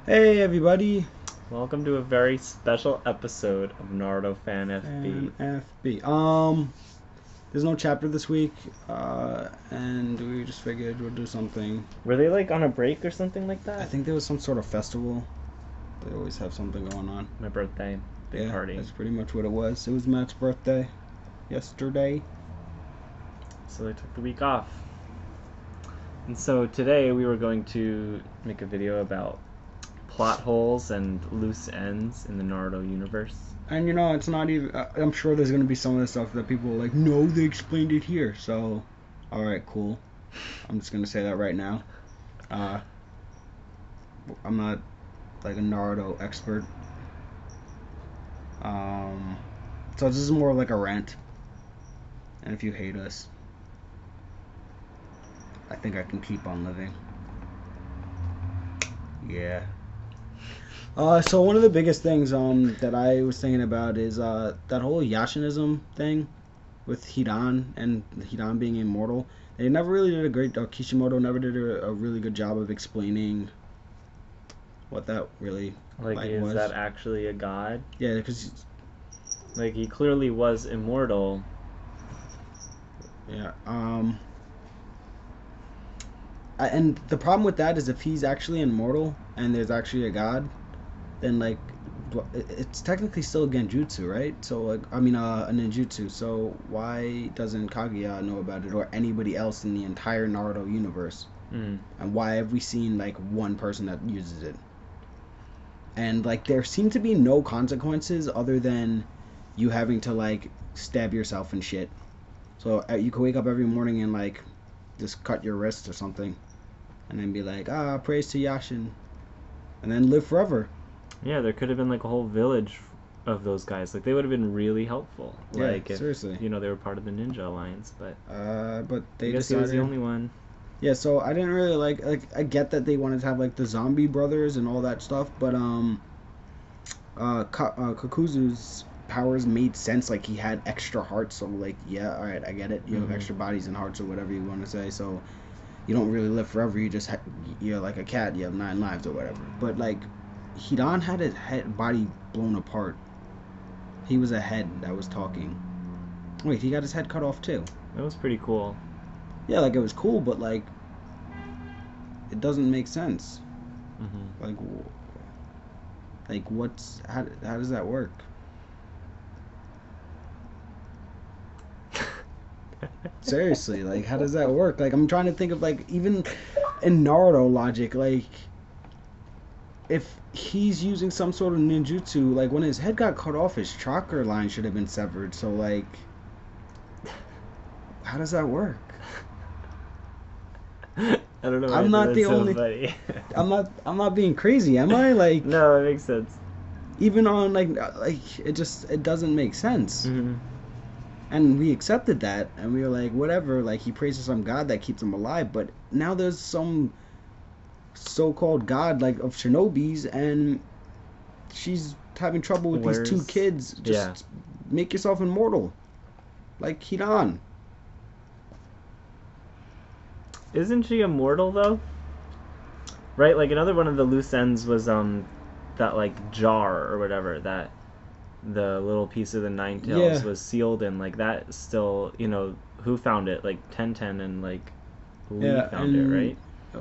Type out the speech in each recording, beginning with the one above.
Hey everybody, Welcome to a very special episode of Naruto Fan FB. NFFB. There's no chapter this week, and we just figured we'll do something. Were they like on a break or something like I that? think there was some sort of festival. They always have something going on. My birthday, big Yeah, party. that's pretty much what it was. It was Matt's birthday yesterday. So they took the week off. And so today we were going to make a video about plot holes and loose ends in the Naruto universe. And it's not even. I'm sure there's gonna be some of the stuff that people are like, no, they explained it here. So, all right, cool. I'm just gonna say that right now. Uh, I'm not like a Naruto expert. Um, so this is more like a rant. And if you hate us, I think I can keep on living. Yeah. So one of the biggest things that I was thinking about is that whole Yashinism thing with Hidan and Hidan being immortal. They never really did a great. Kishimoto never did a really good job of explaining what that really Like, is was. that actually a god? Yeah, because Like, he clearly was immortal. yeah. And the problem with that is if he's actually immortal and there's actually a god, then like it's technically still a genjutsu, right? So like I mean a ninjutsu. So why doesn't Kaguya know about it or anybody else in the entire Naruto universe? Mm. And why have we seen like one person that uses it? And like there seem to be no consequences other than you having to like stab yourself and shit. So you could wake up every morning and like just cut your wrist or something, and then be like, praise to Yashin, and then live forever. Yeah, there could have been like a whole village of those guys. Like, they would have been really helpful. Yeah, Like, if seriously. they were part of the Ninja Alliance. But But I they guess he was the decided. only one. Yeah, so I didn't really like. I get that they wanted to have like the zombie brothers and all that stuff, but Kakuzu's powers made sense. Like he had extra hearts, so like yeah, all right, I get it. You have extra bodies and hearts or whatever you want to say. So you don't really live forever. You're like a cat. You have 9 lives or whatever. But like Hidan had his body blown apart. He was a head that was talking. Wait, he got his head cut off too. That was pretty cool. Yeah, like it was cool, but like it doesn't make sense. Mm-hmm. Like what's how does that work? Seriously, like how does that work? Like I'm trying to think of like even in Naruto logic, like if he's using some sort of ninjutsu, like when his head got cut off, his chakra line should have been severed. So like, how does that work? I don't know why I'm not that's the so only. funny. I'm not being crazy, am I? Like No, it makes sense. even on like it doesn't make sense. Mm-hmm. And we accepted that, and we were like, whatever. Like he prays to some god that keeps him alive, but now there's some so-called god like of shinobis, and she's having trouble with these two kids. Just make yourself immortal, like Hidan. Isn't she immortal though? Right. Like, another one of the loose ends was that like jar or whatever that the little piece of the Nine Tails Yeah. was sealed in. Like, that still, who found it? Like, Ten and like Lee Yeah, found it, and right?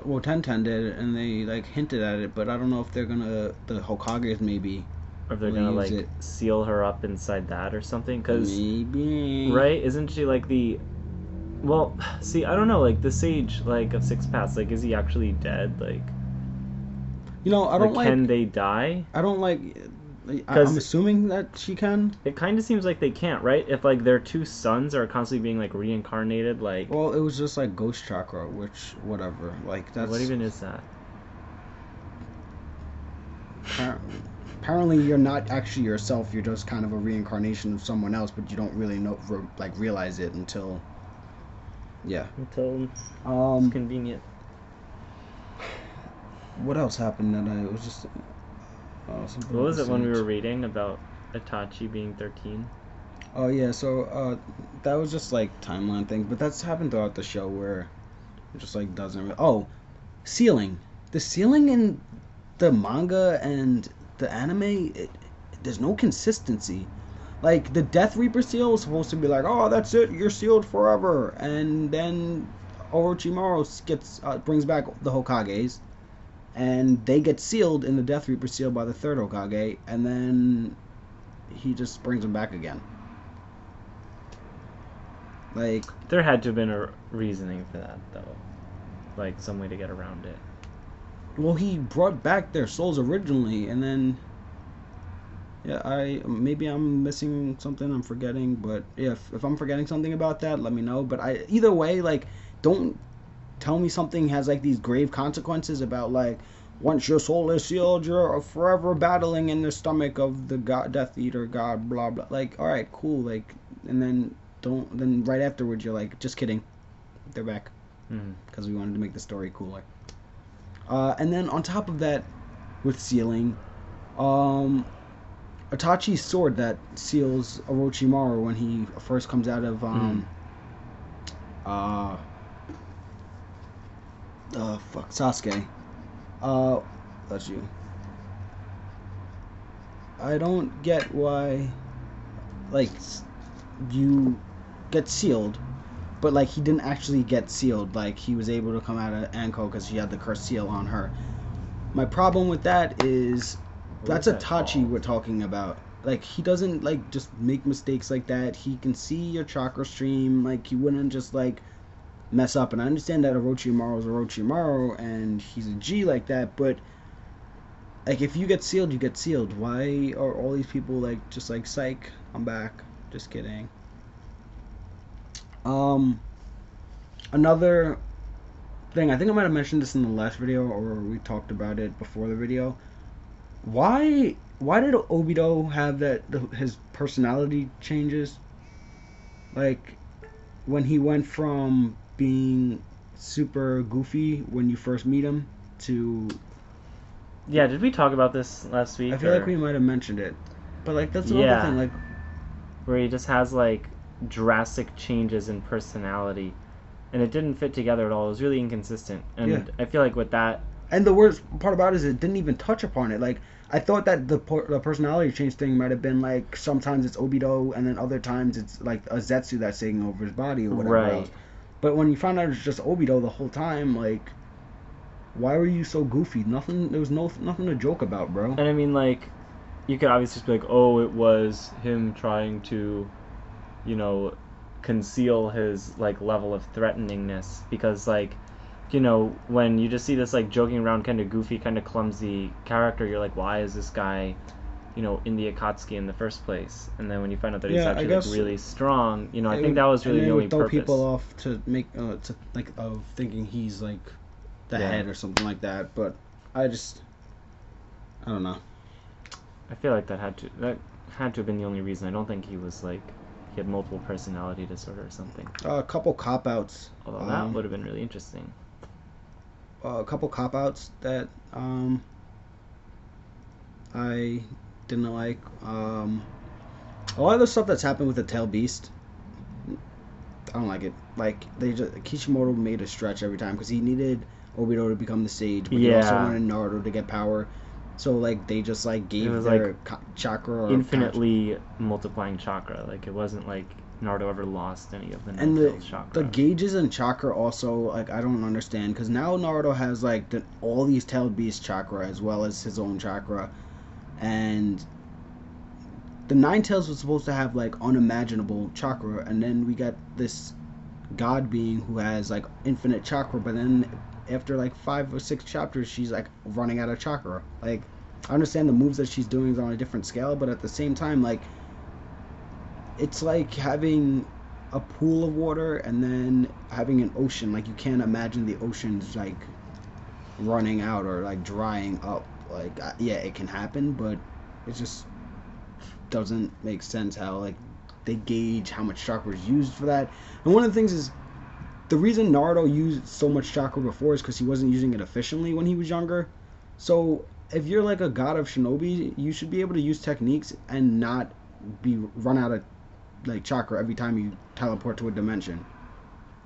well, Ten did it, and they like hinted at it, but I don't know if they're gonna the Hokages maybe Or if they're will gonna use like it. seal her up inside that or something. Because Maybe. right, isn't she like the? Well, see, I don't know. Like, the sage, like, of Six Paths, like, is he actually dead? Like, I don't like. can they die? I don't like. I'm 'Cause assuming that she can. it kind of seems like they can't, right? If like their two sons are constantly being like reincarnated, like, Well, it was just like ghost chakra, which whatever. Like that's what even is that? apparently you're not actually yourself. You're just kind of a reincarnation of someone else, but you don't really know like realize it until yeah. Until it's Um, convenient. what else happened that it was just something What with was the it when we sage. were reading about Itachi being 13? Oh yeah, so that was just like timeline thing, but that's happened throughout the show where it just like doesn't. Oh, ceiling. The ceiling in the manga and the anime, there's no consistency. Like the Death Reaper seal is supposed to be like, oh, that's it, you're sealed forever, and then Orochimaru gets brings back the Hokages, and they get sealed in the Death Reaper seal by the third Hokage, and then he just brings them back again. Like, there had to have been a reasoning for that, though, like some way to get around it. well, he brought back their souls originally, and then yeah, maybe I'm missing something, I'm forgetting, but if I'm forgetting something about that, let me know. But either way, like, don't tell me something has like these grave consequences about like once your soul is sealed, you're forever battling in the stomach of the god, Death Eater god, blah blah. Like, all right, cool, like, and then right afterwards you're like, just kidding, they're back because we wanted to make the story cooler. And then on top of that, with sealing, Itachi's sword that seals Orochimaru when he first comes out of Sasuke. That's you. I don't get why, like, you get sealed, but like he didn't actually get sealed. Like he was able to come out of Anko because she had the cursed seal on her. My problem with that is that's Itachi we're talking about. Like, he doesn't like just make mistakes like that. He can see your chakra stream. Like, he wouldn't just like mess up. And I understand that Orochimaru is Orochimaru and he's a G like that, but like if you get sealed, you get sealed. Why are all these people like just like, psych, I'm back? Just kidding. Another thing, I think I might have mentioned this in the last video, or we talked about it before the video. Why did Obito have his personality changes? Like when he went from being super goofy when you first meet him to... Yeah, did we talk about this last week? I feel like we might have mentioned it. But like that's another thing, like where he just has like drastic changes in personality, and it didn't fit together at all. It was really inconsistent, and I feel like with that. And the worst part about it is it didn't even touch upon it. Like I thought that the personality change thing might have been like sometimes it's Obito and then other times it's like a Zetsu that's taking over his body or whatever else. But when you found out it's just Obito the whole time, like, why were you so goofy? Nothing. There was nothing to joke about, bro. And I mean, like, you could obviously just be like, oh, it was him trying to, you know, conceal his like level of threateningness, because like, you know, when you just see this like joking around kind of goofy, kind of clumsy character, you're like, why is this guy, you know, in the Akatsuki in the first place? And then when you find out that he's actually like really strong, you know, I think that was really the only purpose. Throw people off to make to like of thinking he's like the head or something like that. But I don't know. I feel like that had to have been the only reason. I don't think he was like he had multiple personality disorder or something. A couple cop outs. Although that would have been really interesting. A couple cop outs that I didn't like. A lot of the stuff that's happened with the Tail Beast, I don't like it. Like Kishimoto made a stretch every time because he needed Obito to become the sage, but he also wanted Naruto to get power. So like they just like gave their chakra or infinitely multiplying chakra. Like it wasn't like Naruto ever lost any of the Nine chakra. The gauges and chakra also, like, I don't understand, because now Naruto has like all these tailed beast chakra as well as his own chakra, and the Nine Tails was supposed to have like unimaginable chakra, and then we got this god being who has like infinite chakra, but then after like 5 or 6 chapters she's like running out of chakra. Like, I understand the moves that she's doing is on a different scale, but at the same time, like, it's like having a pool of water and then having an ocean. Like, you can't imagine the ocean's like running out or like drying up. Like, yeah, it can happen, but it just doesn't make sense how like they gauge how much chakra is used for that. And one of the things is, the reason Naruto used so much chakra before is because he wasn't using it efficiently when he was younger. So if you're like a god of shinobi, you should be able to use techniques and not be run out of like chakra every time you teleport to a dimension.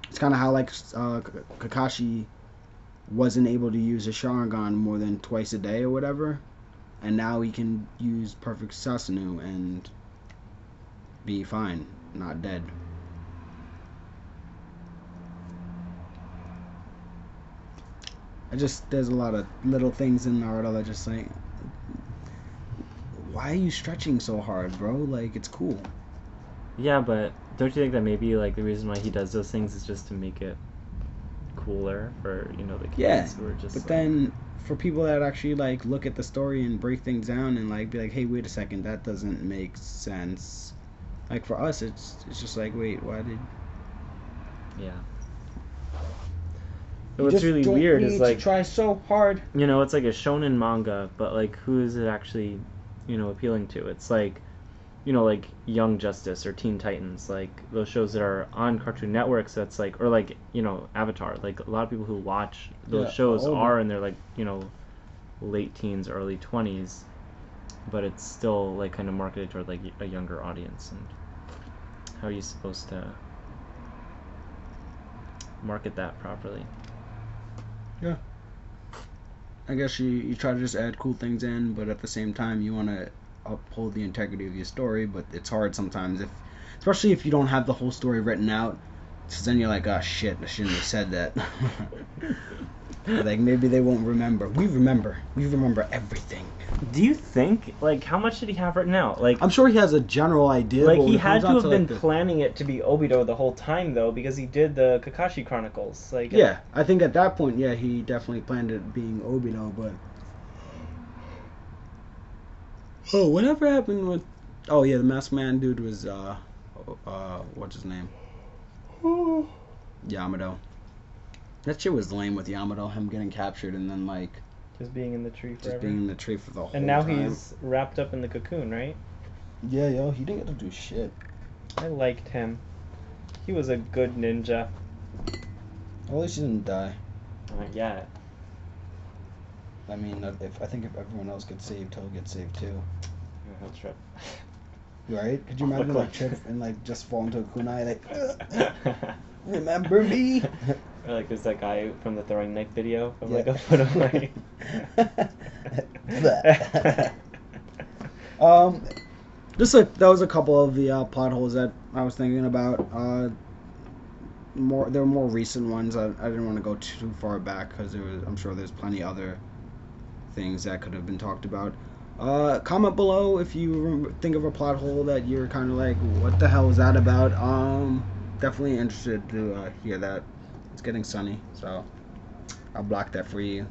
It's kind of how like Kakashi wasn't able to use a Sharingan more than twice a day or whatever, and now he can use perfect Susanoo and be fine, not dead. There's a lot of little things in Naruto that just like, why are you stretching so hard, bro? Like, it's cool. Yeah, but don't you think that maybe like the reason why he does those things is just to make it cooler for, you know, the kids who are just but like... then for people that actually like look at the story and break things down and like be like, hey, wait a second, that doesn't make sense. Like for us, it's just like, wait, why did? Yeah. But what's really weird is like, try so hard. you know, it's like a shonen manga, but like who is it actually, you know, appealing to? It's like, you know, like Young Justice or Teen Titans, like those shows that are on Cartoon Networks. That's like, or like, you know, Avatar. Like a lot of people who watch those shows are in their like, you know, late teens, early 20s, but it's still like kind of marketed toward like a younger audience. And how are you supposed to market that properly? Yeah. I guess you try to just add cool things in, but at the same time you want to uphold the integrity of your story. But it's hard sometimes, especially if you don't have the whole story written out. So then you're like, oh shit, I shouldn't have said that. Like maybe they won't remember. We remember everything. Do you think, like, how much did he have written out? Like, I'm sure he has a general idea. like but he had to have been like planning it to be Obito the whole time though, because he did the Kakashi Chronicles. Like, yeah, I think at that point, yeah, he definitely planned it being Obito. But oh, whatever happened with? Oh yeah, the Masked Man dude was what's his name? Yamato. That shit was lame with Yamato, him getting captured and then like just being in the tree forever. just being in the tree for the whole time. And now he's wrapped up in the cocoon, right? Yeah, yo, he didn't get to do shit. I liked him. He was a good ninja. At least he didn't die. Not yet. I mean, I think if everyone else gets saved, he'll get saved too. He'll trip. Right? Could you imagine like trip and like just fall into a kunai like remember me? Or like there's that guy from the throwing knife video from like a foot away. That was a couple of the plot holes that I was thinking about. There were more recent ones. I didn't want to go too far back because I'm sure there's plenty other things that could have been talked about. Comment below if you think of a plot hole that you're kind of like, what the hell is that about? Definitely interested to hear that. It's getting sunny, so I'll block that for you.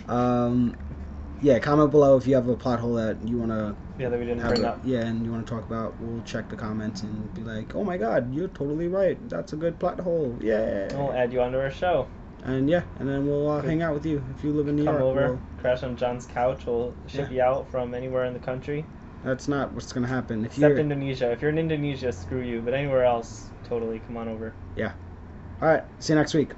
Yeah, comment below if you have a plot hole that you want to... Yeah, that we didn't bring up. Yeah, and you want to talk about. We'll check the comments and be like, oh my god, you're totally right. That's a good plot hole. Yeah. We'll add you onto our show. And yeah, and then we'll hang out with you. If you live in New York, come over, crash on John's couch. We'll ship you out from anywhere in the country. That's not what's going to happen. Except Indonesia. If you're in Indonesia, screw you. But anywhere else, totally come on over. Yeah. All right. See you next week.